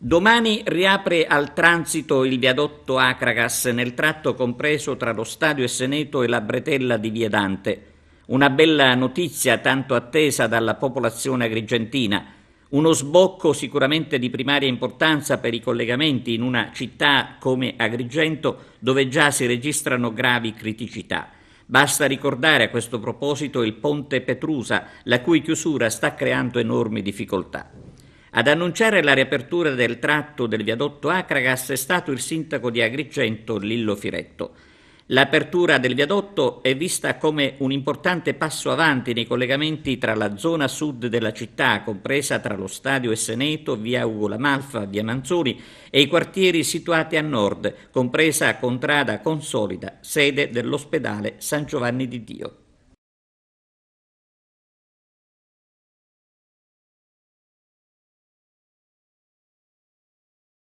Domani riapre al transito il viadotto Acragas nel tratto compreso tra lo Stadio e Seneto e la bretella di Via Dante. Una bella notizia tanto attesa dalla popolazione agrigentina. Uno sbocco sicuramente di primaria importanza per i collegamenti in una città come Agrigento dove già si registrano gravi criticità. Basta ricordare a questo proposito il ponte Petrusa, la cui chiusura sta creando enormi difficoltà. Ad annunciare la riapertura del tratto del viadotto Acragas è stato il sindaco di Agrigento, Lillo Firetto. L'apertura del viadotto è vista come un importante passo avanti nei collegamenti tra la zona sud della città, compresa tra lo Stadio e Seneto, via Ugo La Malfa, via Manzoni, e i quartieri situati a nord, compresa Contrada Consolida, sede dell'ospedale San Giovanni di Dio.